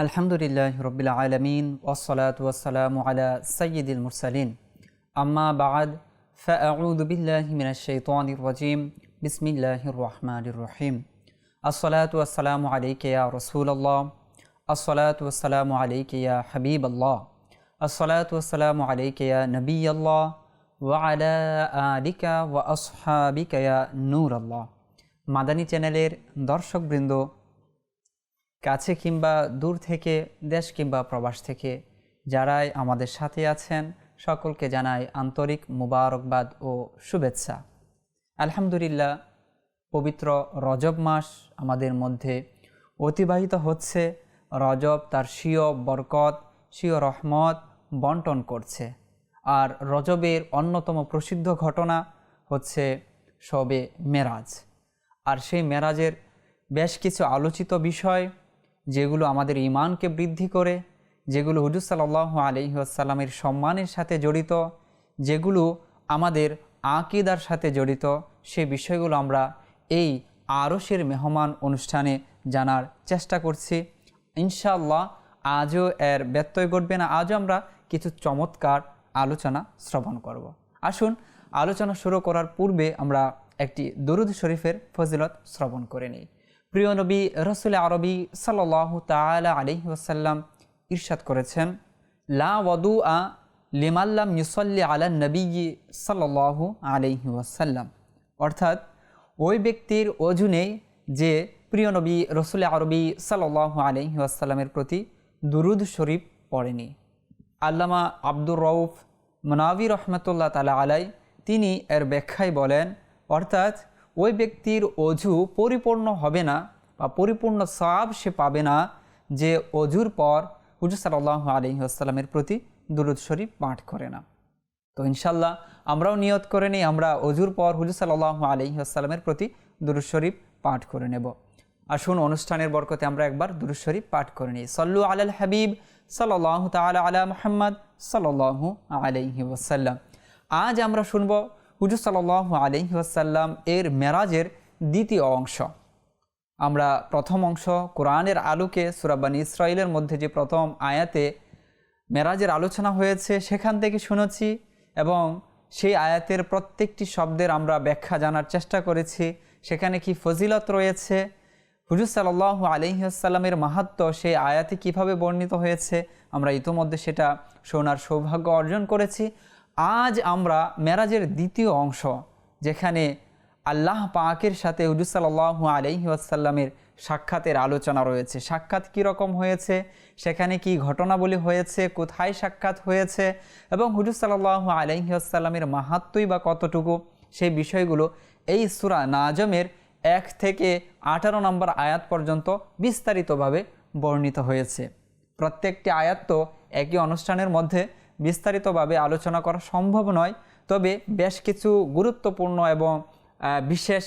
আলহামদুলিল্লাহ রব্বিল আলামিন ওয়াসসালাতু ওয়াসসালামু আলা সাইয়্যিদিল মুরসালিন আম্মা বা'দ ফাআউযু বিল্লাহি মিনাশ শাইতানির রাজীম বিসমিল্লাহির রহমানির রহিম আসসালাতু ওয়াসসালামু আলাইকা ইয়া রাসূলুল্লাহ আসসালাতু ওয়াসসালামু আলাইকা ইয়া হাবিবাল্লাহ আসসালাতু ওয়াসসালামু আলাইকা ইয়া নবিয়াল্লাহ ওয়া আলা আলিকা ওয়া আসহাবিকা ইয়া নূরাল্লাহ। মাদানী চ্যানেলের দর্শকবৃন্দ, কাছে কিংবা দূর থেকে, দেশ কিংবা প্রবাস থেকে যারাই আমাদের সাথে আছেন সকলকে জানাই আন্তরিক মুবারকবাদ ও শুভেচ্ছা। আলহামদুলিল্লাহ, পবিত্র রজব মাস আমাদের মধ্যে অতিবাহিত হচ্ছে। রজব তার স্বীয় বরকত, স্বীয় রহমত বন্টন করছে। আর রজবের অন্যতম প্রসিদ্ধ ঘটনা হচ্ছে শবে মেরাজ। আর সেই মেরাজের বেশ কিছু আলোচিত বিষয়, যেগুলো আমাদের ঈমানকে বৃদ্ধি করে, যেগুলো হুজুর সাল্লাল্লাহু আলাইহি ওয়াসাল্লামের সম্মানের সাথে জড়িত, যেগুলো আমাদের আকীদার সাথে জড়িত, সে বিষয়গুলো আমরা এই আরশের মেহমান অনুষ্ঠানে জানার চেষ্টা করছি। ইনশাআল্লাহ আজও এর ব্যত্যয় ঘটবে না। আজও আমরা কিছু চমৎকার আলোচনা শ্রবণ করব। আসুন, আলোচনা শুরু করার পূর্বে আমরা একটি দরুদ শরীফের ফজিলত শ্রবণ করে নিই। প্রিয় নবী রাসূল আরবি সাল্লাল্লাহু তাআলা আলাইহি ওয়াসাল্লাম ইরশাদ করেছেন, লা ওয়াদুআ লিমান লাম ইউসাল্লি আলা নবিয়্যি সাল্লাল্লাহু আলাইহি ওয়াসাল্লাম। অর্থাৎ ওই ব্যক্তির অজু নেই যে প্রিয় নবী রাসূল আরবি সাল্লাল্লাহু আলাইহি ওয়াসাল্লামের প্রতি দুরুদ শরীফ পড়েনি। আল্লামা আব্দুর রউফ মুনাওয়ি রহমাতুল্লাহ তাআলা আলাই তিনি এর ব্যাখ্যায় বলেন, অর্থাৎ ওই ব্যক্তির অজু পরিপূর্ণ হবে না বা পরিপূর্ণ সওয়াব সে পাবে না যে অজুর পর হুজুর সাল্লাল্লাহু আলাইহি ওয়াসাল্লামের প্রতি দুরূদ শরীফ পাঠ করে না। তো ইনশাআল্লাহ আমরাও নিয়ত করে নিই, আমরা অজুর পর হুজুর সাল্লাল্লাহু আলাইহি ওয়াসাল্লামের প্রতি দুরূদ শরীফ পাঠ করে নেব। আসুন, অনুষ্ঠানের বরকতে আমরা একবার দুরূদ শরীফ পাঠ করে নিই। সাল্লু আলাল হাবিব সাল্লাল্লাহু তাআলা আলা মুহাম্মদ সাল্লাল্লাহু আলাইহি ওয়াসাল্লাম। আজ আমরা শুনব হুজুর সাল্লাল্লাহু আলাইহি ওয়াসাল্লাম এর মেরাজের দ্বিতীয় অংশ। আমরা প্রথম অংশ কোরআনের আলোকে সূরা বনী ইসরাঈলের মধ্যে যে প্রথম আয়াতে মেরাজের আলোচনা হয়েছে সেখান থেকে শুনেছি এবং সেই আয়াতের প্রত্যেকটি শব্দের আমরা ব্যাখ্যা জানার চেষ্টা করেছি। সেখানে কি ফজিলত রয়েছে, হুজুর সাল্লাল্লাহু আলাইহি ওয়াসাল্লামের মাহাত্ম্য সেই আয়াতে কিভাবে বর্ণিত হয়েছে, আমরা ইতোমধ্যে সেটা শোনার সৌভাগ্য অর্জন করেছি। আজ আমরা মেরাজের দ্বিতীয় অংশ, যেখানে আল্লাহ পাকের সাথে হুজুর সাল্লাল্লাহু আলাইহি ওয়াসাল্লামের সাক্ষাতের আলোচনা রয়েছে। সাক্ষাৎ কীরকম হয়েছে, সেখানে কি ঘটনাবলী হয়েছে, কোথায় সাক্ষাৎ হয়েছে এবং হুজুর সাল্লাল্লাহু আলাইহি ওয়াসাল্লামের মাহাত্ম্যই বা কতটুকু, সেই বিষয়গুলো এই সূরা নাজমের 1 থেকে 18 নম্বর আয়াত পর্যন্ত বিস্তারিতভাবে বর্ণিত হয়েছে। প্রত্যেকটি আয়াত তো একই অনুষ্ঠানের মধ্যে বিস্তারিতভাবে আলোচনা করা সম্ভব নয়, তবে বেশ কিছু গুরুত্বপূর্ণ এবং বিশেষ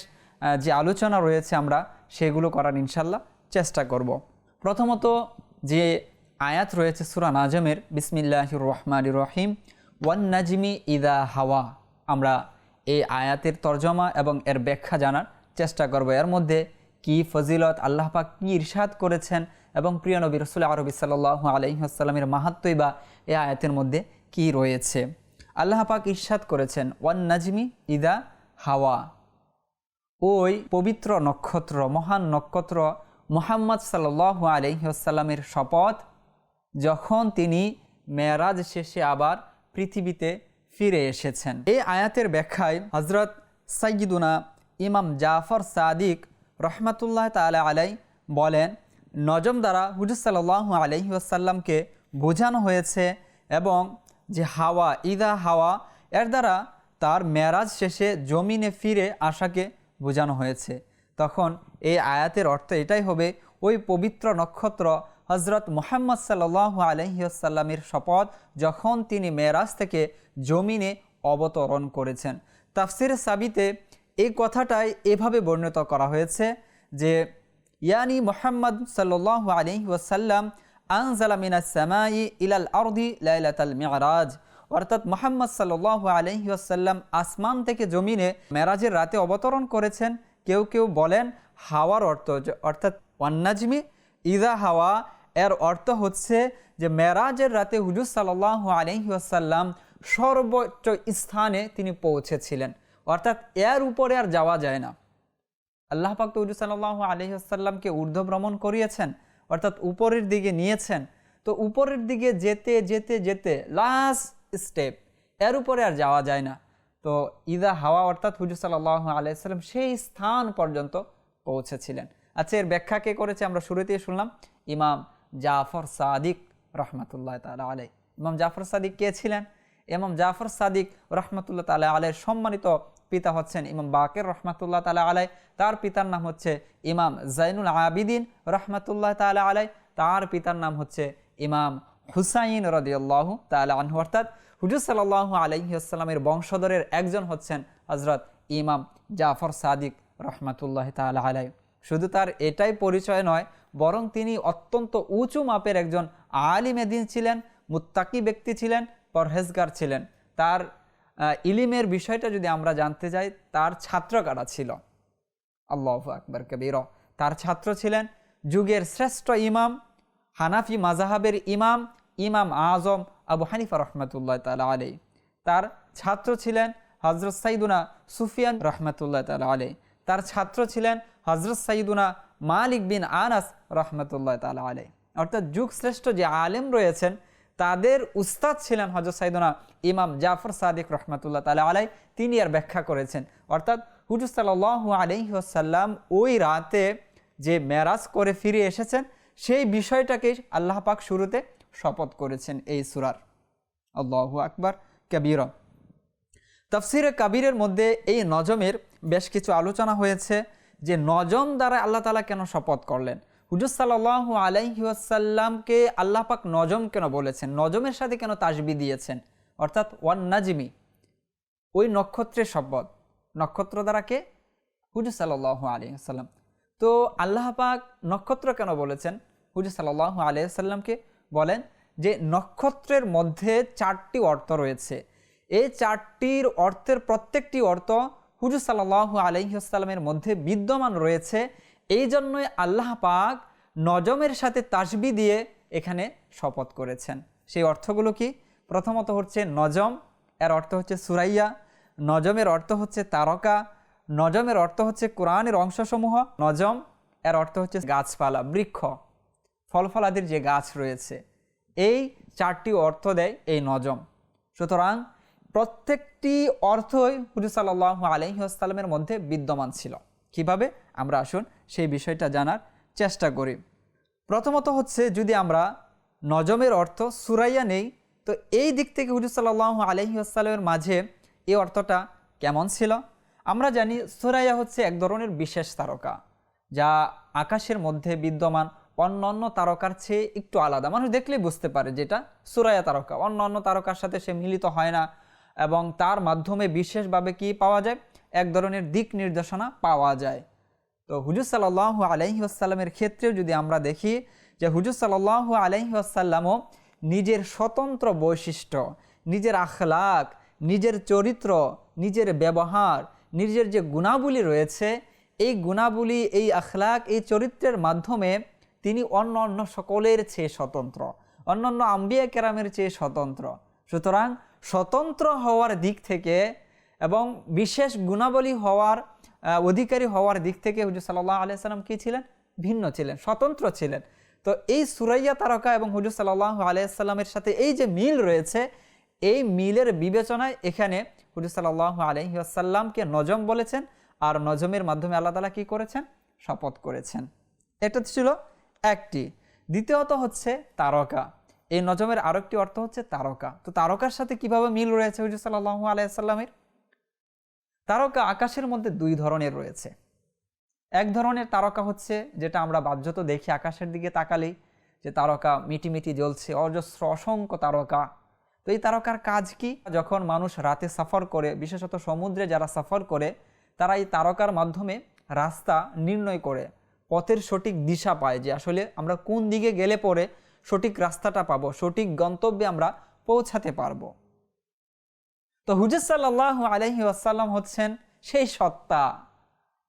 যে আলোচনা রয়েছে আমরা সেগুলো করার ইনশাল্লাহ চেষ্টা করব। প্রথমত যে আয়াত রয়েছে সূরা নাজমের, বিসমিল্লাহির রহমানির রহিম, ওয়ান নাজমি ইদা হাওয়া, আমরা এই আয়াতের তর্জমা এবং এর ব্যাখ্যা জানার চেষ্টা করব। এর মধ্যে কি ফজিলত, আল্লাহ পাক কি ইরশাদ করেছেন এবং প্রিয় নবী রাসূল আরবি সাল্লাল্লাহু আলাইহি ওয়াসাল্লামের মাহাত্ম্যই বা এই আয়াতের মধ্যে কি রয়েছে। আল্লাহ পাক ইরশাদ করেছেন, ওয়ান নাজমি ইদা হাওয়া, ওই পবিত্র নক্ষত্র, মহান নক্ষত্র মুহাম্মদ সাল্লাল্লাহু আলাইহি ওয়াসাল্লামের শপথ, যখন তিনি মেরাজ শেষে আবার পৃথিবীতে ফিরে এসেছেন। এই আয়াতের ব্যাখ্যায় হযরত সাইয়্যিদুনা ইমাম জাফর সাদিক রহমাতুল্লাহ তাআলা আলাই বলেন, নজম দ্বারা হুজুর সাল্লাল্লাহু আলাইহি ওয়াসাল্লামকে বোঝানো হয়েছে এবং যে হাওয়া, ইদা হাওয়া, এর দ্বারা তার মেরাজ শেষে জমিনে ফিরে আসাকে বোঝানো হয়েছে। তখন এই আয়াতের অর্থ এটাই হবে, ওই পবিত্র নক্ষত্র হযরত মুহাম্মদ সাল্লাল্লাহু আলাইহি ওয়াসাল্লামের শপথ, যখন তিনি মেরাজ থেকে জমিনে অবতরণ করেছেন। তাফসিরে সাবিতে এই কথাটাই এভাবে বর্ণিত করা হয়েছে যে, ইয়ানি মুহাম্মদ সাল্লাল্লাহু আলাইহি ওয়াসাল্লাম আনজালা মিনাস সামাই ইলাল আরদি লাইলাতাল মিরাজ, অর্থাৎ মুহাম্মদ সাল্লাল্লাহু আলাইহি ওয়াসাল্লাম আসমান থেকে জমিনে মেরাজের রাতে অবতরণ করেছেন। কেউ কেউ বলেন হাওয়ার অর্থ, অর্থাৎ ওয়ান নাজমি ইদা হাওয়া, এর অর্থ হচ্ছে যে মেরাজের রাতে হুজুর সাল্লাল্লাহু আলাইহি ওয়াসাল্লাম সর্বোচ্চ স্থানে তিনি পৌঁছেছিলেন, অর্থাৎ এর উপরে আর যাওয়া যায় না। আল্লাহ পাক তো হুজুর সাল্লাল্লাহু আলাইহি ওয়াসাল্লামকে ঊর্ধ্ব ভ্রমণ করিয়েছেন, অর্থাৎ উপরের দিকে নিয়েছেন। তো উপরের দিকে যেতে যেতে যেতে লাস্ট স্টেপ, এর উপরে আর যাওয়া যায় না। তো ইদা হাওয়া অর্থাৎ হুজুর সাল্লাল্লাহু আলাইহি ওয়াসাল্লাম সেই স্থান পর্যন্ত পৌঁছেছিলেন। আচ্ছা, এর ব্যাখ্যা কে করেছে আমরা শুরুতেই শুনলাম, ইমাম জাফর সাদিক রহমাতুল্লাহ তাআলা আলাইহি। ইমাম জাফর সাদিক কে ছিলেন? ইমাম জাফর সাদিক রহমাতুল্লাহ তাআলা আলাইহির সম্মানিত পিতা হচ্ছেন ইমাম বাকের রহমাতুল্লাহ তাআলা আলাইহি, তার পিতার নাম হচ্ছে ইমাম জাইনুল আবিদিন রহমাতুল্লাহ তাআলা আলাইহি, তার পিতার নাম হচ্ছে ইমাম হুসাইন রাদিয়াল্লাহু তাআলা আনহু। অর্থাৎ হুজুর সাল্লাল্লাহু আলাইহি ওয়াসাল্লামের বংশধরের একজন হচ্ছেন হযরত ইমাম জাফর সাদিক রহমাতুল্লাহ তাআলা আলাইহি। শুধু তার এটাই পরিচয় নয়, বরং তিনি অত্যন্ত উঁচু মাপের একজন আলিমে দ্বীন ছিলেন, মুত্তাকি ব্যক্তি ছিলেন, পরহেজগার ছিলেন। তার ইলিমের বিষয়টা যদি আমরা জানতে যাই, তার ছাত্র কারা ছিল? আল্লাহু আকবার কবীরা। তার ছাত্র ছিলেন যুগের শ্রেষ্ঠ ইমাম, হানাফি মাযহাবের ইমাম, ইমাম আজম আবু হানিফা রহমাতুল্লাহ তাআলা আলাইহি। তার ছাত্র ছিলেন হযরত সাইয়্যিদুনা সুফিয়ান রহমাতুল্লাহ তাআলা আলাইহি। তার ছাত্র ছিলেন হযরত সাইয়্যিদুনা মালিক বিন আনাস রহমাতুল্লাহ তাআলা আলাইহি। অর্থাৎ যুগ শ্রেষ্ঠ যে আলেম রয়েছেন, তাদের উস্তাদ ছিলেন হযরত সাইয়্যিদুনা ইমাম জাফর সাদিক রহমাতুল্লাহ তাআলা আলাইহি। তিনি আর ব্যাখ্যা করেছেন, অর্থাৎ হুজুর সাল্লাল্লাহু আলাইহি ওয়াসাল্লাম ওই রাতে যে মেরাজ করে ফিরে এসেছেন, সেই বিষয়টাকে আল্লাহ পাক শুরুতে শপথ করেছেন এই সূরার। আল্লাহু আকবার কবীরা। তাফসিরে কাবীরের মধ্যে এই নজমের বেশ কিছু আলোচনা হয়েছে, যে নজম দ্বারা আল্লাহ তাআলা কেন শপথ করলেন, হুজুর সাল্লাল্লাহু আলাইহি ওয়াসাল্লামকে আল্লাহ পাক নজম কেন বলেছেন, নজমের সাথে কেন তাসবিহ দিয়েছেন, অর্থাৎ ওয়ান নাজমি, ওই নক্ষত্রের শপথ। নক্ষত্র দ্বারা কে? হুজুর সাল্লাল্লাহু আলাইহি ওয়াসাল্লাম। তো আল্লাহ পাক নক্ষত্র কেন বলেছেন? হুজুর সাল্লাল্লাহু আলাইহি ওয়াসাল্লামকে বলেন যে নক্ষত্রের মধ্যে 4টি অর্থ রয়েছে, এই 4টির অর্থের প্রত্যেকটি অর্থ হুজুর সাল্লাল্লাহু আলাইহি ওয়াসাল্লামের মধ্যে বিদ্যমান রয়েছে। এই জন্যই আল্লাহ পাক নজমের সাথে তাসবিহ দিয়ে এখানে শপথ করেছেন। সেই অর্থগুলো কি? প্রথমত হচ্ছে নজম, এর অর্থ হচ্ছে সুরাইয়া। নজমের অর্থ হচ্ছে তারকা। নজমের অর্থ হচ্ছে কোরআনের অংশসমূহ। নজম এর অর্থ হচ্ছে গাছপালা, বৃক্ষ, ফলফলাদির যে গাছ রয়েছে। এই 4টি অর্থ দেয় এই নজম। সুতরাং প্রত্যেকটি অর্থই হুজুর সাল্লাল্লাহু আলাইহি ওয়াসাল্লামের মধ্যে বিদ্যমান ছিল। কিভাবে? আমরা আসুন সেই বিষয়টা জানার চেষ্টা করি। প্রথমত হচ্ছে, যদি আমরা নজমের অর্থ সুরাইয়া নেই, তো এই দিক থেকে হুজুর সাল্লাল্লাহু আলাইহি ওয়াসাল্লামের মাঝে এই অর্থটা কেমন ছিল? আমরা জানি সুরাইয়া হচ্ছে এক ধরনের বিশেষ তারকা, যা আকাশের মধ্যে বিদ্যমান অন্যান্য তারকার চেয়ে একটু আলাদা। মানুষ দেখলেই বুঝতে পারে যেটা সুরাইয়া তারকা, অন্যান্য তারকার সাথে সে মিলিত হয় না, এবং তার মাধ্যমে বিশেষভাবে কি পাওয়া যায়? এক ধরনের দিক নির্দেশনা পাওয়া যায়। তো হুজুর সাল্লাল্লাহু আলাইহি ওয়াসাল্লামের ক্ষেত্রেও যদি আমরা দেখি, যে হুজুর সাল্লাল্লাহু আলাইহি ওয়াসাল্লামও নিজের স্বতন্ত্র বৈশিষ্ট্য, নিজের আখলাক, নিজের চরিত্র, নিজের ব্যবহার, নিজের যে গুণাবলী রয়েছে, এই গুণাবলী, এই আখলাক, এই চরিত্রের মাধ্যমে তিনি অন্য সকলের চেয়ে স্বতন্ত্র, অন্যান্য আম্বিয়া কেরামের চেয়ে স্বতন্ত্র। সুতরাং স্বতন্ত্র হওয়ার দিক থেকে এবং বিশেষ গুণাবলী হওয়ার অধিকারী হওয়ার দিক থেকে হুজুর সাল্লাল্লাহু আলাইহি ওয়াসাল্লাম কী ছিলেন? ভিন্ন ছিলেন, স্বতন্ত্র ছিলেন। তো এই সুরাইয়া তারকা এবং হুজুর সাল্লাল্লাহু আলাইহি ওয়াসাল্লামের সাথে এই যে মিল রয়েছে, এই মিলের বিবেচনায় এখানে হুজুর সাল্লাল্লাহু আলাইহি ওয়াসাল্লামকে নজম বলেছেন, আর নজমের মাধ্যমে আল্লাহ তাআলা কী করেছেন? শপথ করেছেন। এটা ছিল একটি। দ্বিতীয়ত হচ্ছে তারকা। এই নজমের আরেকটি অর্থ হচ্ছে তারকা। তো তারকার সাথে কিভাবে মিল রয়েছে হুজুর সাল্লাল্লাহু আলাইহি ওয়াসাল্লামের? তারকা আকাশের মধ্যে 2 ধরনের রয়েছে। এক ধরনের তারকা হচ্ছে যেটা আমরা বাহ্যত দেখি আকাশের দিকে তাকালেই, যে তারকা মিটিমিটি জ্বলছে, অজস্র অসংখ্য তারকা। তো এই তারকার কাজ কি? যখন মানুষ রাতে সফর করে, বিশেষত সমুদ্রে যারা সফর করে, তারা এই তারকার মাধ্যমে রাস্তা নির্ণয় করে, পথের সঠিক দিশা পায়, যে আসলে আমরা কোন দিকে গেলে পরে সঠিক রাস্তাটা পাবো, সঠিক গন্তব্যে আমরা পৌঁছাতে পারবো। তো হুজুর সাল্লাল্লাহু আলাইহি ওয়াসাল্লাম হচ্ছেন সেই সত্তা,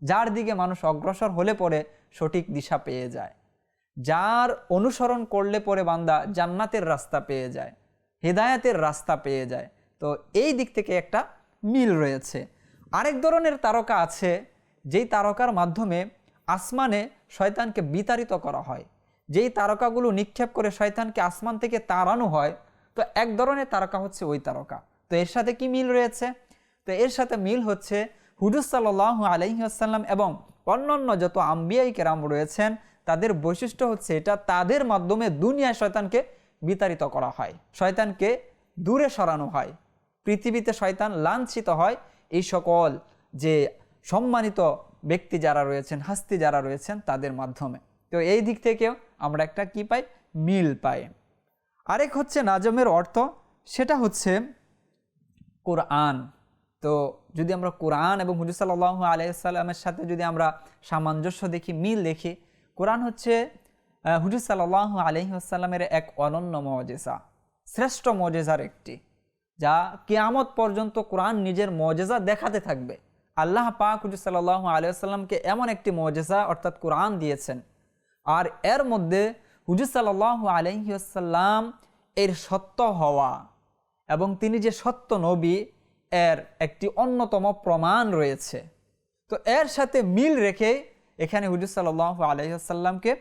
যার দিকে মানুষ অগ্রসর হলে পরে সঠিক দিশা পেয়ে যায়। যার অনুসরণ করলে পরে বান্দা জান্নাতের রাস্তা পেয়ে যায়, হেদায়াতের রাস্তা পেয়ে যায়। তো এই দিক থেকে একটা মিল রয়েছে। আরেক ধরনের তারকা আছে, যেই তারকার মাধ্যমে আসমানে শয়তানকে বিতাড়িত করা হয়, যেই তারকাগুলো নিক্ষেপ করে শয়তানকে আসমান থেকে তাড়ানো হয়। তো এক ধরনের তারকা হচ্ছে ওই তারকা। তো এর সাথে কি মিল রয়েছে? তো এর সাথে মিল হচ্ছে হুজুর সাল্লাল্লাহু আলাইহি ওয়াসাল্লাম এবং অন্যান্য যত আম্বিয়াই কেরাম রয়েছেন, তাদের বৈশিষ্ট্য হচ্ছে এটা, তাদের মাধ্যমে দুনিয়ায় শয়তানকে বিতাড়িত করা হয়, শয়তানকে দূরে সরানো হয়, পৃথিবীতে শয়তান লাঞ্ছিত হয় এই সকল যে সম্মানিত ব্যক্তি যারা রয়েছেন, হাস্তি যারা রয়েছেন, তাদের মাধ্যমে। তো এই দিক থেকেও আমরা একটা কি পাই? মিল পাই। আরেক হচ্ছে নাজমের অর্থ, সেটা হচ্ছে কোরআন। তো যদি আমরা কোরআন এবং হুজুর সাল্লাল্লাহু আলাইহি ওয়াসাল্লামের সাথে যদি আমরা সামঞ্জস্য দেখি, মিল দেখি, কোরআন হচ্ছে হুজুর সাল্লাল্লাহু আলাইহি ওয়াসাল্লামের এক অনন্য মুজিজা, শ্রেষ্ঠ মুজিজার একটি, যা কিয়ামত পর্যন্ত কোরআন নিজের মুজিজা দেখাতে থাকবে। আল্লাহ পাক হুজুর সাল্লাল্লাহু আলাইহি ওয়াসাল্লামকে এমন একটি মুজিজা অর্থাৎ কোরআন দিয়েছেন, আর এর মধ্যে হুজুর সাল্লাল্লাহু আলাইহি ওয়াসাল্লাম এর সত্য হওয়া এবং তিনি যে সত্য নবী, এর একটি অন্যতম প্রমাণ রয়েছে। তো এর সাথে মিল রেখে এখানে হুজুর সাল্লাল্লাহু আলাইহি ওয়াসাল্লামকে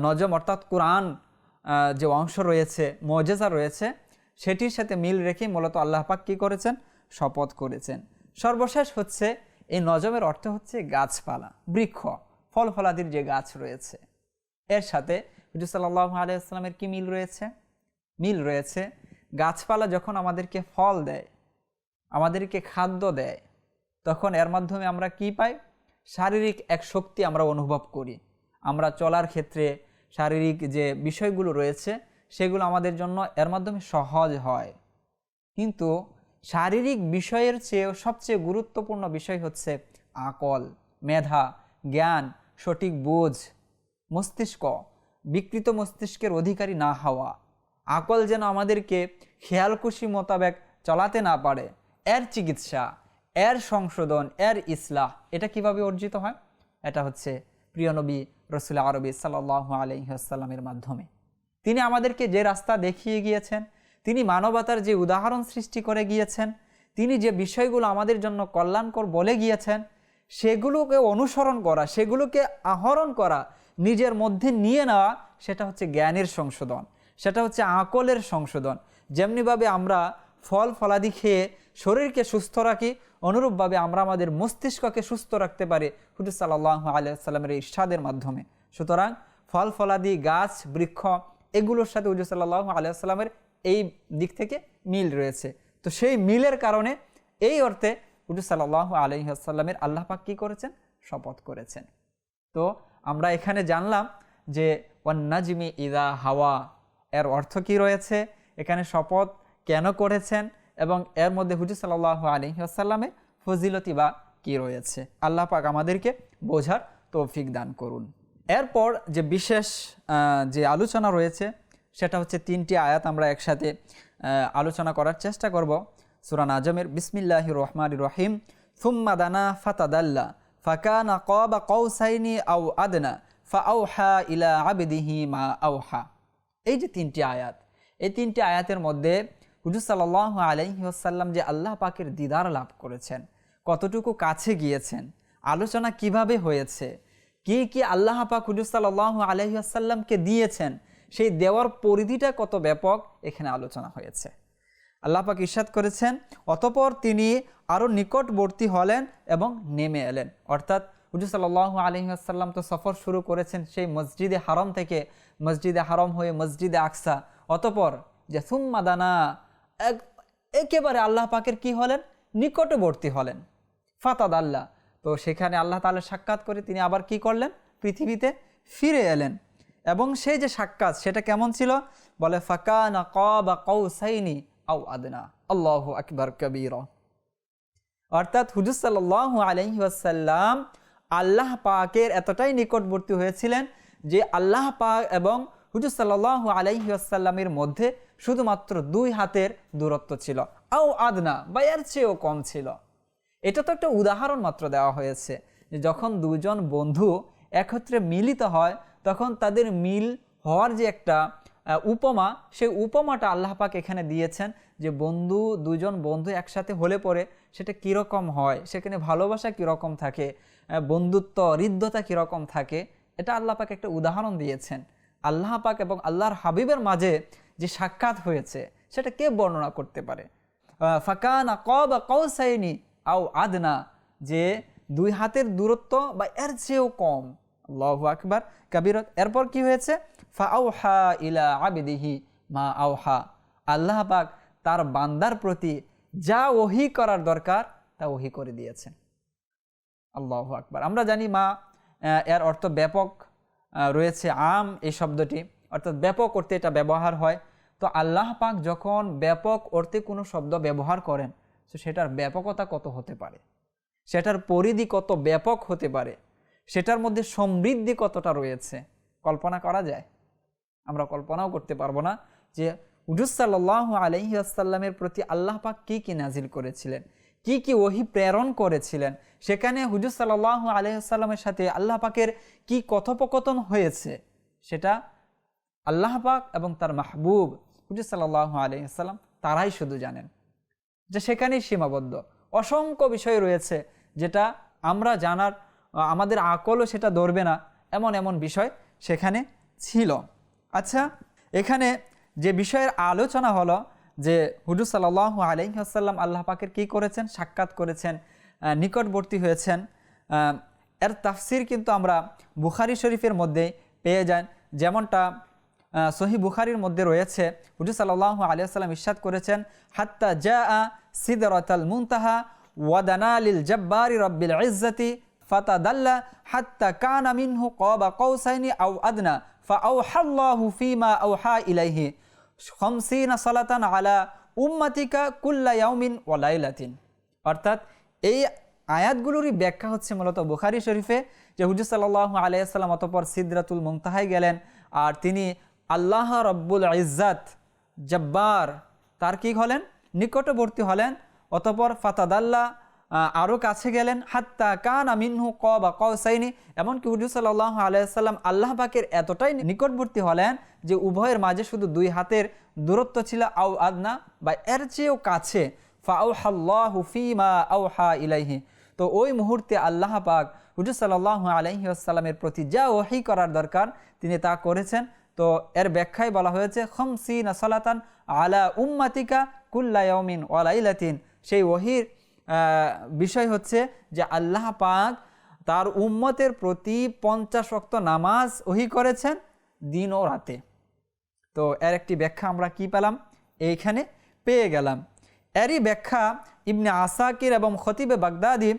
নজম অর্থাৎ কোরআন যে অংশ রয়েছে, মুজিজা রয়েছে, সেটির সাথে মিল রেখে মূলত আল্লাহ পাক কী করেছেন? শপথ করেছেন। সর্বশেষ হচ্ছে এই নজমের অর্থ হচ্ছে গাছপালা, বৃক্ষ, ফল ফলাদির যে গাছ রয়েছে, এর সাথে হুজুর সাল্লাল্লাহু আলাইহি ওয়াসাল্লামের কি মিল রয়েছে? মিল রয়েছে, গাছপালা যখন আমাদেরকে ফল দেয়, আমাদেরকে খাদ্য দেয়, তখন এর মাধ্যমে আমরা কি পাই? শারীরিক এক শক্তি আমরা অনুভব করি। আমরা চলার ক্ষেত্রে শারীরিক যে বিষয়গুলো রয়েছে, সেগুলো আমাদের জন্য এর মাধ্যমে সহজ হয়। কিন্তু শারীরিক বিষয়ের চেয়েও সবচেয়ে গুরুত্বপূর্ণ বিষয় হচ্ছে আকল, মেধা, জ্ঞান, সঠিক বোঝ, মস্তিষ্ক, বিকৃত মস্তিষ্কের অধিকারী না হওয়া। আকল যেন আমাদেরকে খেয়ালখুশি মোতাবেক চলাতে না পারে, এর চিকিৎসা, এর সংশোধন, এর ইসলাহ, এটা কিভাবে অর্জিত হয়? এটা হচ্ছে প্রিয় নবী রাসূল আরবি সাল্লাল্লাহু আলাইহি ওয়াসাল্লামের মাধ্যমে। তিনি আমাদেরকে যে রাস্তা দেখিয়ে গিয়েছেন, তিনি মানবতার যে উদাহরণ সৃষ্টি করে গিয়েছেন, তিনি যে বিষয়গুলো আমাদের জন্য কল্যাণকর বলে গিয়েছেন, সেগুলোকে অনুসরণ করা, সেগুলোকে আহরণ করা, নিজের মধ্যে নিয়ে নেওয়া, সেটা হচ্ছে জ্ঞানের সংশোধন, সেটা হচ্ছে আকলের সংশোধন। যেমনিভাবে আমরা ফল ফলাদি খেয়ে শরীরকে সুস্থ রাখি, অনুরূপভাবে আমরা আমাদের মস্তিষ্ককে সুস্থ রাখতে পারি হুজুর সাল্লাল্লাহু আলাইহি ওয়াসাল্লামের ইরশাদের মাধ্যমে। সুতরাং ফল ফলাদি, গাছ, বৃক্ষ, এগুলোর সাথে হুজুর সাল্লাল্লাহু আলাইহি ওয়াসাল্লামের এই দিক থেকে মিল রয়েছে। তো সেই মিলের কারণে এই অর্থে হুজুর সাল্লাল্লাহু আলাইহি ওয়াসাল্লামের আল্লাহ পাক কী করেছেন? শপথ করেছেন। তো আমরা এখানে জানলাম যে ওয়ান নাজমি ইযা হাওয়া, এর অর্থ কি রয়েছে, এখানে শপথ কেন করেছেন, এবং এর মধ্যে হুজুর সাল্লাল্লাহু আলাইহি ওয়াসাল্লামের ফজিলতি বা কী রয়েছে। আল্লাহ পাক আমাদেরকে বোঝার তৌফিক দান করুন। এরপর যে বিশেষ যে আলোচনা রয়েছে, সেটা হচ্ছে 3টি আয়াত আমরা একসাথে আলোচনা করার চেষ্টা করব। সূরা নাজমের বিসমিল্লাহির রহমানির রহিম, সুম্মা দানা ফাতাদাল্লা ফাকানা কাবা কাউসাইনি আও আদনা ফাআউহা ইলা আবদিহি মা আওহা। এই যে 3টি আয়াত, এই 3টি আয়াতের মধ্যে হুজুর সাল্লাল্লাহু আলাইহি ওয়াসাল্লাম যে আল্লাহ পাকের দিদার লাভ করেছেন, কতটুকু কাছে গিয়েছেন, আলোচনা কিভাবে হয়েছে, কি কি আল্লাহ পাক হুজুর সাল্লাল্লাহু আলাইহি ওয়াসাল্লামকে দিয়েছেন, সেই দেওয়ার পরিধিটা কত ব্যাপক, এখানে আলোচনা হয়েছে। আল্লাহ পাক ইরশাদ করেছেন, অতঃপর তিনি আরও নিকটবর্তী হলেন এবং নেমে এলেন। অর্থাৎ হুজুর সাল্লাল্লাহু আলাইহি ওয়াসাল্লাম তো সফর শুরু করেছেন সেই মসজিদে হারাম থেকে, মসজিদে হারাম হয়ে মসজিদে আকসা, অতঃপর যে সুম্মা দানা, একেবারে আল্লাহ পাকের কি হলেন? নিকটবর্তী হলেন। ফাতাদ আল্লাহ, তো সেখানে আল্লাহ তাআলা সাক্ষাৎ করে তিনি আবার কি করলেন? পৃথিবীতে ফিরে এলেন। এবং সেই যে সাক্ষাৎ, সেটা কেমন ছিল? বলে ফাকানা কাবা কাউসাইনি আও আদনা, আল্লাহু আকবার কবীরা। অর্থাৎ হুজুর সাল্লাল্লাহু আলাইহি ওয়াসাল্লাম আল্লাহ পাকের এতটাই নিকটবর্তী হয়েছিলেন যে আল্লাহ পাক এবং হুজুর সাল্লাল্লাহু আলাইহি ওয়াসাল্লামের মধ্যে শুধুমাত্র 2 হাতের দূরত্ব ছিল, আও আদনা, বা এর চেয়েও কম ছিল। এটা তো একটা উদাহরণ মাত্র দেওয়া হয়েছে যে যখন দুজন বন্ধু একত্রে মিলিত হয়, তখন তাদের মিল হওয়ার যে একটা উপমা, সেই উপমাটা আল্লাহ পাক এখানে দিয়েছেন যে দুজন বন্ধু একসাথে হলে পরে সেটা কীরকম হয়, সেখানে ভালোবাসা কীরকম থাকে, বন্ধুত্ব হৃদ্যতা কীরকম থাকে, এটা আল্লাহ পাক একটা উদাহরণ দিয়েছেন। আল্লাহ পাক এবং আল্লাহর হাবিবের মাঝে যে সাক্ষাৎ হয়েছে সেটা কে বর্ণনা করতে পারে? ফাকানা কাবা কাউসাইনি আও আদনা, যে 2 হাতের দূরত্ব বা এর চেয়েও কম। আল্লাহু আকবার কাবীরা। এরপর কি হয়েছে? ফাআউহা ইলা আবদিহি মা আওহা, আল্লাহ পাক তার বান্দার প্রতি যা ওহী করার দরকার তা ওহী করে দিয়েছেন। আল্লাহু আকবার। আমরা জানি মা এর অর্থ ব্যাপক রয়েছে, আম এই শব্দটি, অর্থাৎ ব্যাপক অর্থে এটা ব্যবহার হয়। তো আল্লাহ পাক যখন ব্যাপক অর্থে কোনো শব্দ ব্যবহার করেন, তো সেটার ব্যাপকতা কত হতে পারে, সেটার পরিধি কত ব্যাপক হতে পারে, সেটার মধ্যে সমৃদ্ধি কতটা রয়েছে, কল্পনা করা যায়? আমরা কল্পনাও করতে পারবো না যে হুজুর সাল্লাল্লাহু আলাইহি ওয়াসাল্লামের প্রতি আল্লাহ পাক কি নাজিল করেছিলেন, কি ওহী প্রেরণ করেছিলেন, সেখানে হুজুর সাল্লাল্লাহু আলাইহি ওয়াসাল্লামের সাথে আল্লাহ পাকের কি কথোপকথন হয়েছে, সেটা আল্লাহ পাক এবং তার মাহবুব হুজুর সাল্লাল্লাহু আলাইহি ওয়াসাল্লাম তারাই শুধু জানেন। যে সেখানেই সীমাবদ্ধ, অসংখ্য বিষয় রয়েছে যেটা আমরা জানার, আমাদের আকলও সেটা ধরবে না, এমন বিষয় সেখানে ছিল। আচ্ছা, এখানে যে বিষয়ের আলোচনা হলো যে হুজুর সাল্লাল্লাহু আলাইহি ওয়াসাল্লাম আল্লাহ পাকের কি করেছেন, সাক্ষাৎ করেছেন, নিকটবর্তী হয়েছেন। এর তাফসির কিন্তু আমরা বুখারী শরীফের মধ্যে পেয়ে যান। যেমনটা সহিহ বুখারীর মধ্যে রয়েছে, হুজুর সাল্লাল্লাহু আলাইহি ওয়াসাল্লাম ইরশাদ করেছেন, হাত্তা জাআ সিদরাতাল মুনতাহা ওয়া দানা লিল জাব্বারি রাব্বিল ইজ্জাতি ফাতাদাল্লা হাত্তা কানা মিনহু কাবা কাউসাইনি আও আদনা ফাআওহাল্লাহু ফীমা আওহা ইলাইহি 50 সালাতান আলা উম্মাতিকা কুল্লা ইয়াউমিন ওয়া লাইলাতিন। অর্থাৎ এই আয়াতগুলোরই ব্যাখ্যা হচ্ছে মূলত বুখারী শরীফে, যে হুজুর সাল্লাল্লাহু আলাইহি ওয়াসাল্লাম অতঃপর সিদরাতুল মুনতাহায় গেলেন, আর তিনি আল্লাহ রব্বুল ইজ্জাত জব্বার তার কি হলেন, নিকটবর্তী হলেন। অতঃপর ফাতাদাল্লা আরও কাছে গেলেন, হাত্তা কানা মিনহু কাবা কাউসাইনি, এমনকি হুজুর সাল্লাল্লাহু আলাইহি ওয়াসাল্লাম আল্লাহ পাকের এতটাই নিকটবর্তী হলেন যে উভয়ের মাঝে শুধু 2 হাতের দূরত্ব ছিল, আও আদনা বা এর চেয়েও কাছে। ফাআওহাল্লাহু ফীমা আওহা ইলাইহি, তো ওই মুহূর্তে আল্লাহ পাক হুজুর সাল্লাল্লাহু আলাইহি ওয়াসাল্লামের প্রতি যা ওহী করার দরকার তিনি তা করেছেন। তো এর ব্যাখ্যায় বলা হয়েছে 50 সালাতান আলা উম্মাতিকা কুল্লা ইয়াউমিন ওয়া লাইলাতিন। সেই ওহীর বিষয় হচ্ছে যে আল্লাহ পাক তার উম্মতের প্রতি 50 ওয়াক্ত নামাজ ওহী করেছেন দিন ও রাতে। তো এর একটি ব্যাখ্যা আমরা কি পেলাম, এইখানে পেয়ে গেলাম। এরই ব্যাখ্যা ইবনে আসাকির এবং খতিবে বাগদাদি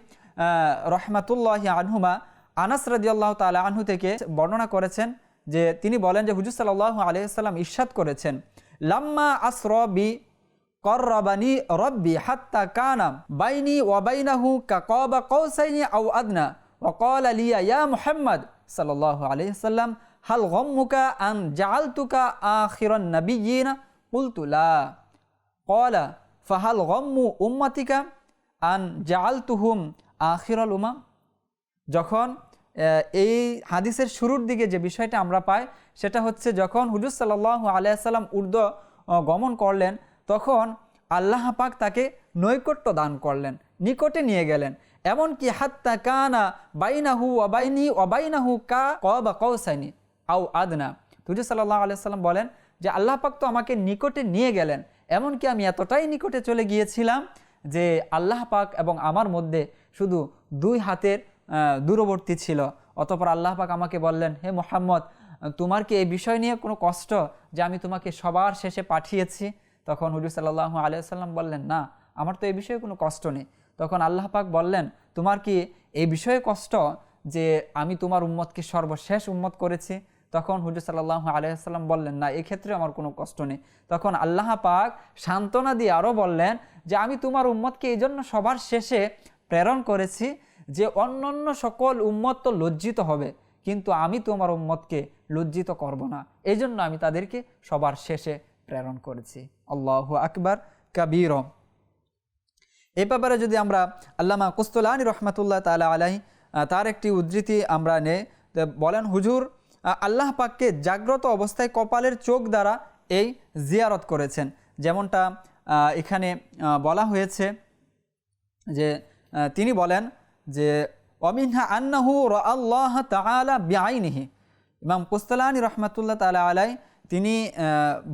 রহমাতুল্লাহি আনহুমা আনাস রাদিয়াল্লাহু তাআলা আনহু থেকে বর্ণনা করেছেন যে তিনি বলেন যে হুজুর সাল্লাল্লাহু আলাইহি ওয়াসাল্লাম ইরশাদ করেছেন, লাম্মা আসরা বি কররাবানি রব্বি হাত্তা কানা বাইনি ওয়া বাইনাহু কাকাবা কাউসাইনি আও আদনা ওয়া ক্বালা লিয়া ইয়া মুহাম্মদ সাল্লাল্লাহু আলাইহি ওয়াসাল্লাম হাল গাম্মুকা আন জাআলতুকা আখিরান নাবিয়্যিন কুলতু লা ক্বালা ফাহাল গাম্মু উম্মাতিকা আন জাআলতুহুম আখিরাল উমাম। যখন এই হাদিসের শুরুর দিকে যে বিষয়টা আমরা পাই সেটা হচ্ছে যখন হুজুর সাল্লাল্লাহু আলাইহি ওয়াসাল্লাম উর্দু গমন করলেন, তখন আল্লাহ পাক তাকে নৈকট্য দান করলেন, নিকটে নিয়ে গেলেন। এমনকি হাত্তা কানা বাইনাহু ওয়া বাইনি ওয়া বাইনাহু কাবা কাউসাইনি আও আদনা। হুজুর সাল্লাল্লাহু আলাইহি ওয়াসাল্লাম বলেন যে আল্লাহ পাক তো আমাকে নিকটে নিয়ে গেলেন, এমনকি আমি এতটাই নিকটে চলে গিয়েছিলাম যে আল্লাহ পাক এবং আমার মধ্যে শুধু 2 হাতের দূরবর্তী ছিল। অতঃপর আল্লাহ পাক আমাকে বললেন, হে মুহাম্মদ, তোমার কি এই বিষয় নিয়ে কোনো কষ্ট যে আমি তোমাকে সবার শেষে পাঠিয়েছি? তখন হুজুর সাল্লাল্লাহু আলাইহি ওয়াসাল্লাম বললেন, না, আমার তো এই বিষয়ে কোনো কষ্ট নেই। তখন আল্লাহ পাক বললেন, তোমার কি এই বিষয়ে কষ্ট যে আমি তোমার উম্মতকে সর্বশেষ উম্মত করেছি? তখন হুজুর সাল্লাল্লাহু আলাইহি ওয়াসাল্লাম বললেন, না, এই ক্ষেত্রে আমার কোনো কষ্ট নেই। তখন আল্লাহ পাক সান্ত্বনা দিয়ে আরও বললেন যে আমি তোমার উম্মতকে এই জন্য সবার শেষে প্রেরণ করেছি যে অন্যান্য সকল উম্মত তো লজ্জিত হবে, কিন্তু আমি তোমার উম্মতকে লজ্জিত করব না, এই জন্য আমি তাদেরকে সবার শেষে প্রেরণ করেছি। আল্লাহু আকবার কাবীর। এই ব্যাপারে যদি আমরা আল্লামা কুস্তুলানী রহমাতুল্লাহ তাআলা আলাইহি তার একটি উদ্ধৃতি আমরা নেই, বলেন হুজুর আল্লাহ পাককে জাগ্রত অবস্থায় কপালের চোখ দ্বারা এই জিয়ারত করেছেন। যেমনটা এখানে বলা হয়েছে যে তিনি বলেন যে অমিনহা আন্নাহু রাআল্লাহ তাআলা বিআইনিহি। ইমাম কুস্তালানী রহমাতুল্লাহ তাআলা আলাই তিনি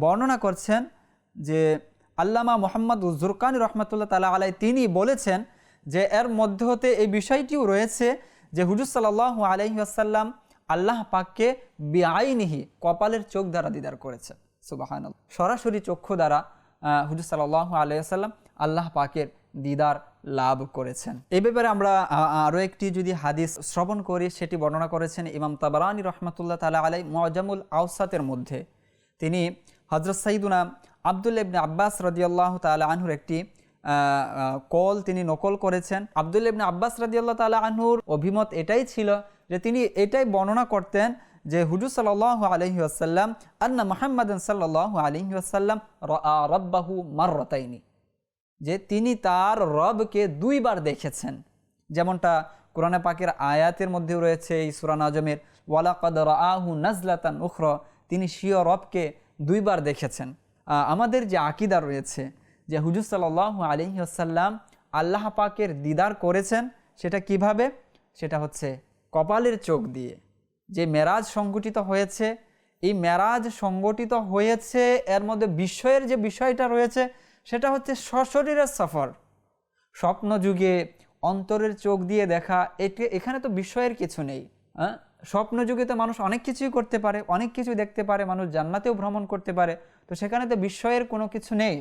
বর্ণনা করছেন যে আল্লামা মুহাম্মদ জুরকানী রহমাতুল্লাহ তাআলা আলাই তিনি বলেছেন যে এর মধ্যে হতে এই বিষয়টিও রয়েছে যে হুজুর সাল্লাল্লাহু আলাইহি ওয়াসাল্লাম আল্লাহ পাককে বিআইনিহি কপালের চোখ দ্বারা দিদার করেছে। সুবহানাল্লাহ, সরাসরি চক্ষু দ্বারা হুজুর সাল্লাল্লাহু আলাইহি ওয়াসাল্লাম আল্লাহ পাকের দিদার লাভ করেছেন। এই ব্যাপারে আমরা আরও একটি যদি হাদিস শ্রবণ করি, সেটি বর্ণনা করেছেন ইমাম তাবারানী রহমাতুল্লাহ তাআলা আলাই মুআজামুল আওসাতের মধ্যে। তিনি হযরত সাইয়্যিদুনা আব্দুল্লাহ ইবনে আব্বাস রাদিয়াল্লাহু তাআলা আনহুর একটি কল তিনি নকল করেছেন। আব্দুল্লাহ ইবনে আব্বাস রাদিয়াল্লাহু তাআলা আনহুর অভিমত এটাই ছিল যে তিনি এটাই বর্ণনা করতেন যে হুজুর সাল্লাল্লাহু আলাইহি ওয়াসাল্লাম আন্না মুহাম্মাদান সাল্লাল্লাহু আলাইহি ওয়াসাল্লাম রাআ রাব্বাহু মাররাতাইনি, যে তিনি তার রবকে দুইবার দেখেছেন। যেমনটা কোরআনে পাকের আয়াতের মধ্যেও রয়েছে এই সূরা নাজমের ওয়ালাকাদ রাআহু নাজলাতান উখরা, তিনি স্বীয় রবকে দুইবার দেখেছেন। আমাদের যে আকীদা রয়েছে যে হুজুর সাল্লাল্লাহু আলাইহি ওয়াসাল্লাম আল্লাহ পাকের দিদার করেছেন, সেটা কিভাবে? সেটা হচ্ছে কপালের চোখ দিয়ে। যে মেরাজ সংগঠিত হয়েছে, এই মেরাজ সংগঠিত হয়েছে এর মধ্যে বিস্ময়ের যে বিষয়টা রয়েছে সেটা হচ্ছে সশরীরের সফর। স্বপ্ন যুগে অন্তরের চোখ দিয়ে দেখা, এখানে তো বিস্ময়ের কিছু নেই। স্বপ্ন যুগে তো মানুষ অনেক কিছুই করতে পারে, অনেক কিছু দেখতে পারে, মানুষ জান্নাতেও ভ্রমণ করতে পারে, তো সেখানে তো বিস্ময়ের কোনো কিছু নেই।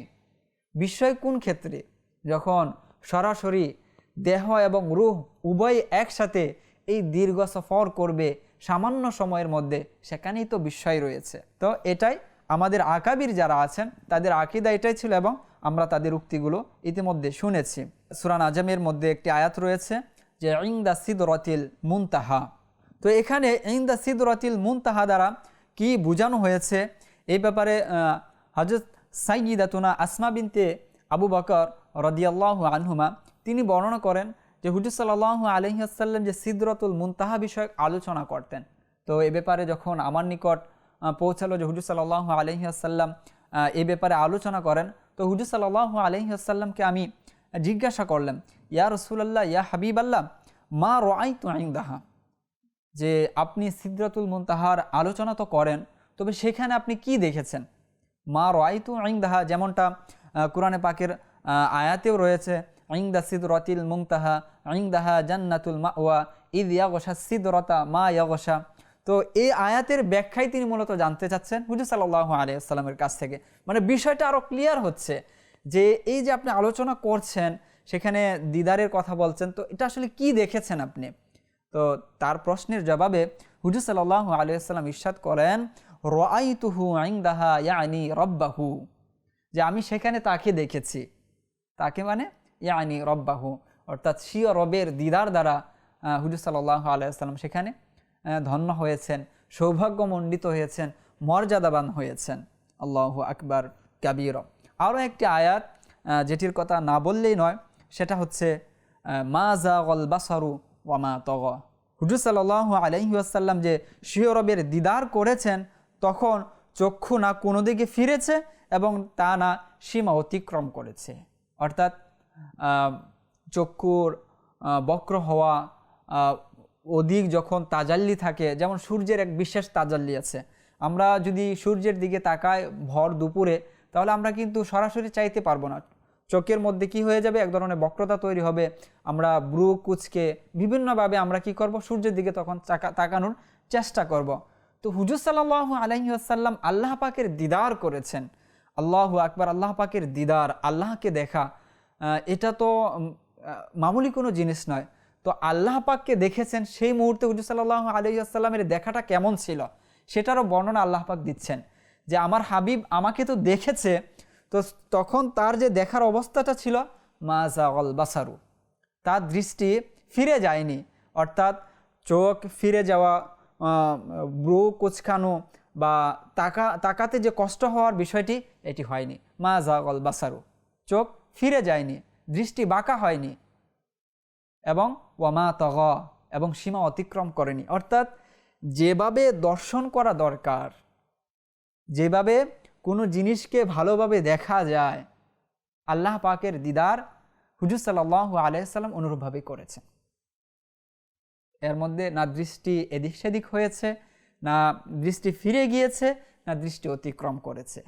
বিস্ময় কোন ক্ষেত্রে? যখন সরাসরি দেহ এবং রূহ উভয় একসাথে এই দীর্ঘ সফর করবে সামান্য সময়ের মধ্যে, সেখানেই তো বিস্ময় রয়েছে। তো এটাই আমাদের আকাবির যারা আছেন তাদের আকীদা এটাই ছিল, এবং আমরা তাদের উক্তিগুলো ইতিমধ্যে শুনেছি। সূরা নাজমের মধ্যে একটি আয়াত রয়েছে যে ইনদা সিদরাতিল মুনতাহা। তো এখানে ইনদা সিদরাতিল মুনতাহা দ্বারা কি বোঝানো হয়েছে এই ব্যাপারে হযরত সাইয়্যিদাতুনা আসমা বিনতে আবু বকর রাদিয়াল্লাহু আনহুমা তিনি বর্ণনা করেন যে হুজুর সাল্লাল্লাহু আলাইহি ওয়াসাল্লাম যে সিদরাতুল মুনতাহা বিষয়ক আলোচনা করতেন। তো এ ব্যাপারে যখন আমার নিকট পৌঁছালো যে হুজুর সাল্লাল্লাহু আলাইহি ওয়াসাল্লাম এই ব্যাপারে আলোচনা করেন, তো হুজুর সাল্লাল্লাহু আলাইহি ওয়াসাল্লামকে আমি জিজ্ঞাসা করলাম, ইয়া রাসূলুল্লাহ, ইয়া হাবিবাল্লাহ, মা রাআইতু ইনদাহা, যে আপনি সিদরাতুল মুনতাহার আলোচনা তো করেন, তবে সেখানে আপনি কি দেখেছেন? মা রাআইতু ইনদাহা, যেমনটা কোরআনে পাকের আয়াতেও রয়েছে ইনদা সিদরাতিল মুনতাহা ইনদাহা জান্নাতুল মাওয়া ইয ইয়াগশা সিদরাতা মা ইয়াগশা। তো এই আয়াতের ব্যাখ্যায় তিনি মূলত জানতে চাচ্ছেন হুজুর সাল্লাল্লাহু আলাইহি ওয়াসাল্লামের কাছ থেকে। মানে বিষয়টা আরও ক্লিয়ার হচ্ছে যে এই যে আপনি আলোচনা করছেন, সেখানে দিদারের কথা বলছেন, তো এটা আসলে কি দেখেছেন আপনি? তো তার প্রশ্নের জবাবে হুজুর সাল্লাল্লাহু আলাইহি ওয়াসাল্লাম ইরশাদ করেন, রাআইতুহু ইনদাহা ইয়ানি রাব্বাহু, যে আমি সেখানে তাকে দেখেছি। তাকে মানে ইয়ানি রব্বাহু, অর্থাৎ স্বীয় রবের দিদার দ্বারা হুজুর সাল্লাল্লাহু আলাইহি ওয়াসাল্লাম সেখানে ধন্য হয়েছেন, সৌভাগ্যমণ্ডিত হয়েছেন, মর্যাদাবান হয়েছেন। আল্লাহু আকবার কাবীরা। আরও একটি আয়াত যেটির কথা না বললেই নয়, সেটা হচ্ছে মা যাগাল বাসারু ওয়া মা তাগা। হুজুর সাল্লাল্লাহু আলাইহি ওয়াসাল্লাম যে স্বীয় রবের দিদার করেছেন, তখন চক্ষু না কোনো দিকে ফিরেছে এবং তা না সীমা অতিক্রম করেছে। অর্থাৎ চক্ষুর বক্র হওয়া, অধিক যখন তাজাল্লি থাকে, যেমন সূর্যের এক বিশেষ তাজাল্লি আছে, আমরা যদি সূর্যের দিকে তাকাই ভর দুপুরে, তাহলে আমরা কিন্তু সরাসরি চাইতে পারবো না। চোখের মধ্যে কি হয়ে যাবে, এক ধরনের বক্রতা তৈরি হবে, আমরা ব্রু কুচকে বিভিন্নভাবে আমরা কি করব, সূর্যের দিকে তখন তাকানোর চেষ্টা করব। তো হুজুর সাল্লাল্লাহু আলাইহি ওয়াসাল্লাম আল্লাহ পাকের দিদার করেছেন। আল্লাহু আকবার, আল্লাহ পাকের দিদার, আল্লাহকে দেখা, এটা তো মামুলি কোনো জিনিস নয়। তো আল্লাহ পাককে দেখেছেন, সেই মুহূর্তে হুজুর সাল্লাল্লাহু আলাইহি ওয়াসাল্লামের দেখাটা কেমন ছিল সেটারও বর্ণনা আল্লাহ পাক দিচ্ছেন যে আমার হাবিব আমাকে তো দেখেছে, তো তখন তার যে দেখার অবস্থাটা ছিল মা যাগাল বাসারু, তার দৃষ্টি ফিরে যায়নি, অর্থাৎ চোখ ফিরে যাওয়া, ব্রু কুচকানো বা তাকাতে যে কষ্ট হওয়ার বিষয়টি এটি হয়নি। মা যাগাল বাসারু, চোখ ফিরে যায়নি, দৃষ্টি বাঁকা হয়নি, এবং ওয়ামা তাগা, এবং সীমা অতিক্রম করেনি। অর্থাৎ যেভাবে দর্শন করা দরকার, যেভাবে কোনো জিনিসকে ভালোভাবে দেখা যায়, আল্লাহ পাকের দিদার হুজুর সাল্লাল্লাহু আলাইহি সাল্লাম অনুরূপভাবে করেছেন। এর মধ্যে না দৃষ্টি এদিক সেদিক হয়েছে, না দৃষ্টি ফিরে গিয়েছে, না দৃষ্টি অতিক্রম করেছে।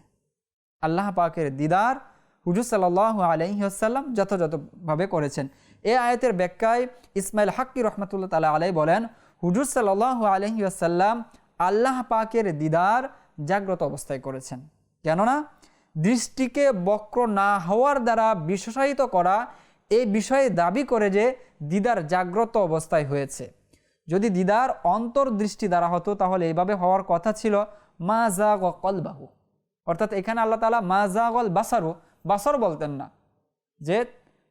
আল্লাহ পাকের দিদার হুজুর সাল্লাল্লাহু আলাইহি ওয়াসাল্লাম যথাযথভাবে করেছেন। এই আয়াতের ব্যাখ্যায় ইসমাইল হাক্কি রহমতুল্লাহ তাআলা আলাইহি বলেন, হুজুর সাল্লাল্লাহু আলাইহি ওয়াসাল্লাম আল্লাহ পাকের দিদার জাগ্রত অবস্থায় করেছেন। কেননা দৃষ্টিকে বক্র না হওয়ার দ্বারা বিশেষায়িত করা এই বিষয়ে দাবি করে যে দিদার জাগ্রত অবস্থায় হয়েছে। যদি দিদার অন্তর্দৃষ্টি দ্বারা হতো তাহলে এইভাবে হওয়ার কথা ছিল মা যাগ কলবাহু, অর্থাৎ এখানে আল্লাহ তাআলা মা যাগল বাসারু, বাসর বলতেন না, যে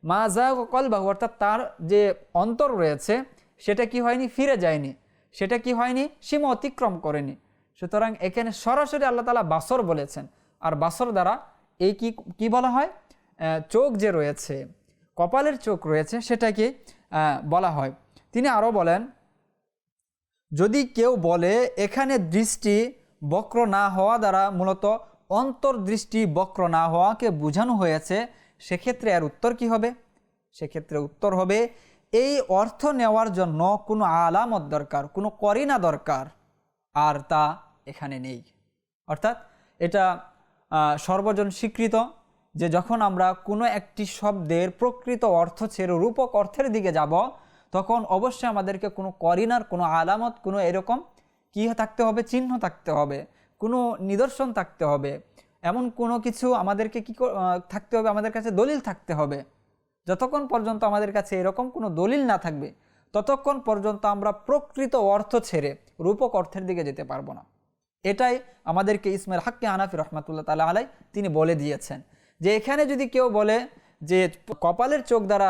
মা যাগ কলবাহু, অর্থাৎ তার যে অন্তর রয়েছে সেটা কি হয়নি, ফিরে যায়নি, সেটা কি হয়নি, সীমা অতিক্রম করেনি। সুতরাং এখানে সরাসরি আল্লাহ তাআলা বাসর বলেছেন। আর বাসর দ্বারা এই কি বলা হয়, চোখ যে রয়েছে, কপালের চোখ রয়েছে, সেটাকে বলা হয়। তিনি আরও বলেন, যদি কেউ বলে এখানে দৃষ্টি বক্র না হওয়া দ্বারা মূলত অন্তর্দৃষ্টি বক্র না হওয়াকে বোঝানো হয়েছে, সেক্ষেত্রে এর উত্তর কি হবে? সেক্ষেত্রে উত্তর হবে এই অর্থ নেওয়ার জন্য কোনো আলামত দরকার, কোনো করিনা দরকার, আর তা এখানে নেই। অর্থাৎ এটা সর্বজন স্বীকৃত যে যখন আমরা কোনো একটি শব্দের প্রকৃত অর্থ ছেড়ে রূপক অর্থের দিকে যাব, তখন অবশ্যই আমাদেরকে কোনো করিনার, কোনো আলামত, কোনো এরকম কি থাকতে হবে, চিহ্ন থাকতে হবে, কোনো নিদর্শন থাকতে হবে, এমন কোনো কিছু আমাদেরকে থাকতে হবে, আমাদের কাছে দলিল থাকতে হবে। যতক্ষণ পর্যন্ত আমাদের কাছে এরকম কোনো দলিল না থাকবে, ততক্ষণ পর্যন্ত আমরা প্রকৃত অর্থ ছেড়ে রূপক অর্থের দিকে যেতে পারবো না। এটাই আমাদেরকে ইসমাইল হাক্কি হানাফি রহমাতুল্লাহ তাআলা আলাইহি তিনি বলে দিয়েছেন, যে এখানে যদি কেউ বলে যে কপালের চোখ দ্বারা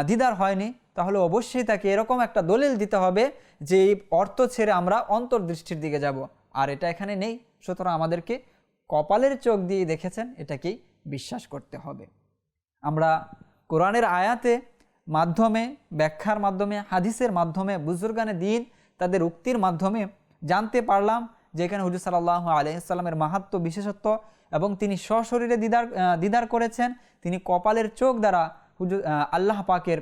দিদার হয়নি, তাহলে অবশ্যই তাকে এরকম একটা দলিল দিতে হবে যে এই অর্থ ছেড়ে আমরা অন্তর্দৃষ্টির দিকে যাব, আর এটা এখানে নেই। সুতরাং আমাদেরকে কপালের চোখ দিয়ে দেখেছেন এটাকেই বিশ্বাস করতে হবে। আমরা কোরআনের আয়াতে মাধ্যমে, ব্যাখ্যার মাধ্যমে, হাদিসের মাধ্যমে, বুজুর্গানে দ্বীন তাদের উক্তির মাধ্যমে জানতে পারলাম যে এখানে হুজুর সাল্লাল্লাহু আলাইহি সাল্লামের মাহাত্ম্য, বিশেষত্ব, এবং তিনি সশরীরে দিদার করেছেন, তিনি কপালের চোখ দ্বারা আল্লাহ পাকের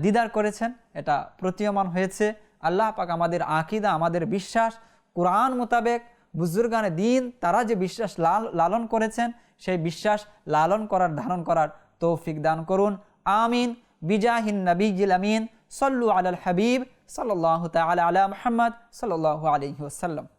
দিদার করেছেন, এটা প্রতীয়মান হয়েছে। আল্লাহ পাক আমাদের আকীদা, আমাদের বিশ্বাস কোরআন মোতাবেক বুজুর্গানে দ্বীন তারা যে বিশ্বাস লালন করেছেন, সেই বিশ্বাস লালন করার, ধারণ করার তৌফিক দান করুন। আমিন। বিজাহিন নবিয়্যিল আমিন। সাল্লু আলাল হাবিব সাল্লাল্লাহু তাআলা আলা মুহাম্মদ সাল্লাল্লাহু আলাইহি ওয়াসাল্লাম।